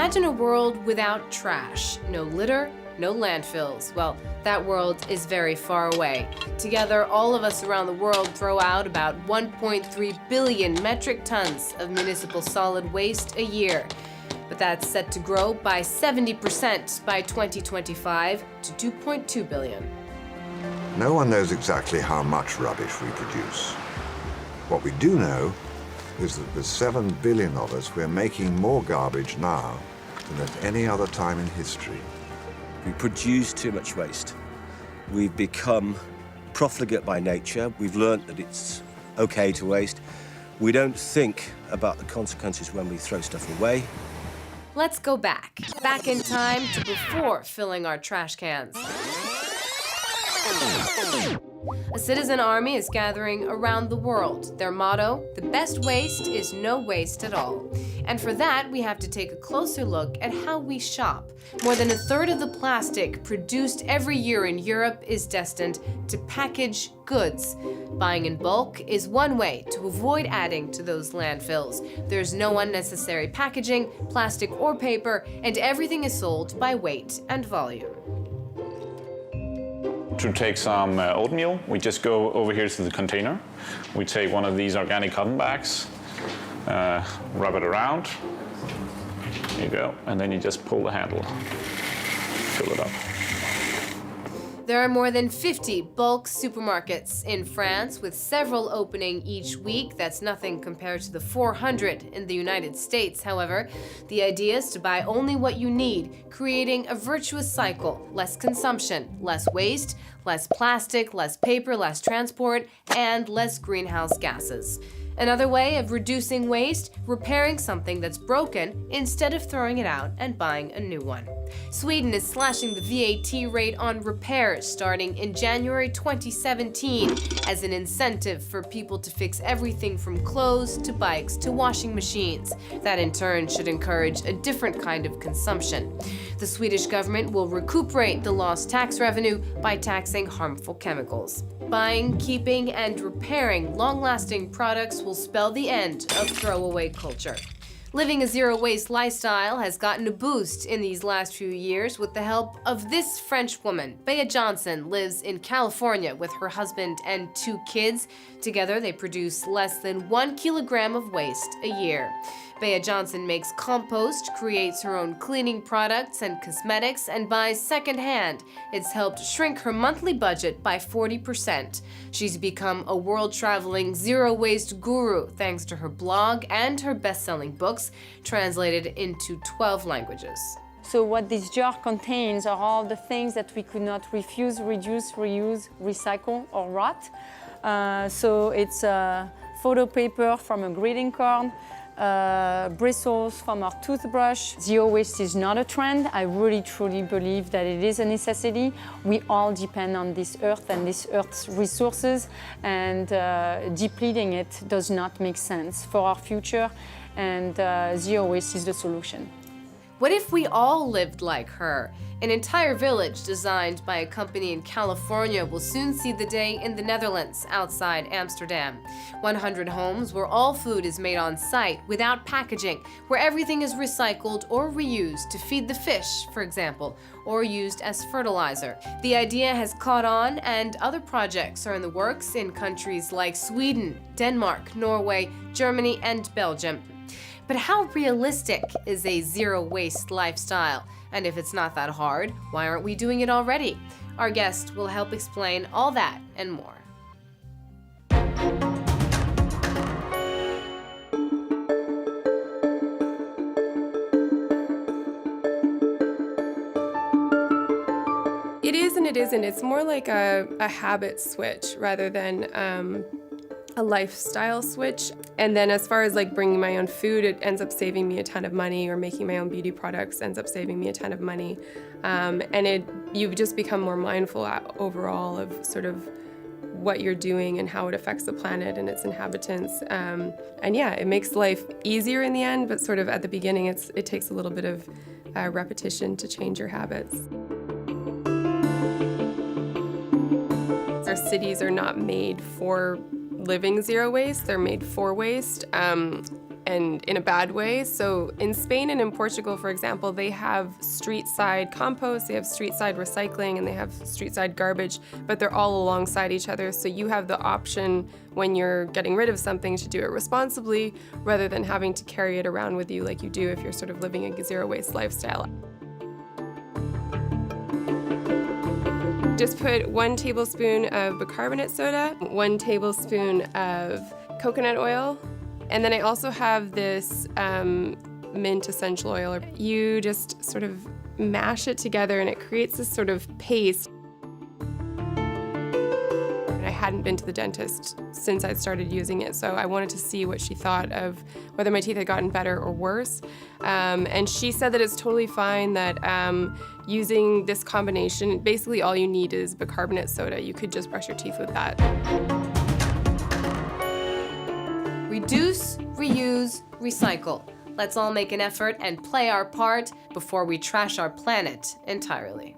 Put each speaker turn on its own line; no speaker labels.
Imagine a world without trash, no litter, no landfills. Well, that world is very far away. Together, all of us around the world throw out about 1.3 billion metric tons of municipal solid waste a year. But that's set to grow by 70% by 2025 to 2.2 billion.
No one knows exactly how much rubbish we produce. What we do know is that with 7 billion of us, we're making more garbage now than at any other time in history.
We produce too much waste. We've become profligate by nature. We've learnt that it's okay to waste. We don't think about the consequences when we throw stuff away.
Let's go back in time to before filling our trash cans. A citizen army is gathering around the world. Their motto, the best waste is no waste at all. And for that, we have to take a closer look at how we shop. More than a third of the plastic produced every year in Europe is destined to package goods. Buying in bulk is one way to avoid adding to those landfills. There's no unnecessary packaging, plastic or paper, and everything is sold by weight and volume.
To take some oatmeal, we just go over here to the container. We take one of these organic cotton bags, rub it around. There you go, and then you just pull the handle, fill it up.
There are more than 50 bulk supermarkets in France, with several opening each week. That's nothing compared to the 400 in the United States. However, the idea is to buy only what you need, creating a virtuous cycle: less consumption, less waste, less plastic, less paper, less transport, and less greenhouse gases. Another way of reducing waste, repairing something that's broken instead of throwing it out and buying a new one. Sweden is slashing the VAT rate on repairs starting in January 2017 as an incentive for people to fix everything from clothes to bikes to washing machines. That in turn should encourage a different kind of consumption. The Swedish government will recuperate the lost tax revenue by taxing harmful chemicals. Buying, keeping, and repairing long-lasting products will spell the end of throwaway culture. Living a zero-waste lifestyle has gotten a boost in these last few years with the help of this French woman. Bea Johnson lives in California with her husband and 2 kids. Together, they produce less than 1 kilogram of waste a year. Bea Johnson makes compost, creates her own cleaning products and cosmetics, and buys secondhand. It's helped shrink her monthly budget by 40%. She's become a world-traveling zero-waste guru thanks to her blog and her best-selling books, translated into 12 languages.
So what this jar contains are all the things that we could not refuse, reduce, reuse, recycle, or rot. So it's photo paper from a greeting card, bristles from our toothbrush. Zero waste is not a trend. I really truly believe that it is a necessity. We all depend on this earth and this earth's resources, and depleting it does not make sense for our future, and zero waste is the solution.
What if we all lived like her? An entire village designed by a company in California will soon see the day in the Netherlands, outside Amsterdam. 100 homes where all food is made on site without packaging, where everything is recycled or reused to feed the fish, for example, or used as fertilizer. The idea has caught on, and other projects are in the works in countries like Sweden, Denmark, Norway, Germany, and Belgium. But how realistic is a zero-waste lifestyle? And if it's not that hard, why aren't we doing it already? Our guest will help explain all that and more.
It is and it isn't. It's more like a habit switch rather than a lifestyle switch. And then as far as like bringing my own food, it ends up saving me a ton of money, or making my own beauty products ends up saving me a ton of money. And you've just become more mindful overall of sort of what you're doing and how it affects the planet and its inhabitants. And yeah, it makes life easier in the end, but sort of at the beginning, it takes a little bit of repetition to change your habits. Our cities are not made for living zero waste, they're made for waste. and in a bad way. So in Spain and in Portugal, for example, they have street-side compost, they have street-side recycling, and they have street-side garbage, but they're all alongside each other. So you have the option when you're getting rid of something to do it responsibly rather than having to carry it around with you like you do if you're sort of living a zero-waste lifestyle. Just put 1 tablespoon of bicarbonate soda, 1 tablespoon of coconut oil, and then I also have this mint essential oil. You just sort of mash it together and it creates this sort of paste. I hadn't been to the dentist since I'd started using it, so I wanted to see what she thought of whether my teeth had gotten better or worse. And she said that it's totally fine, that using this combination, basically all you need is bicarbonate soda. You could just brush your teeth with that.
Reduce, reuse, recycle. Let's all make an effort and play our part before we trash our planet entirely.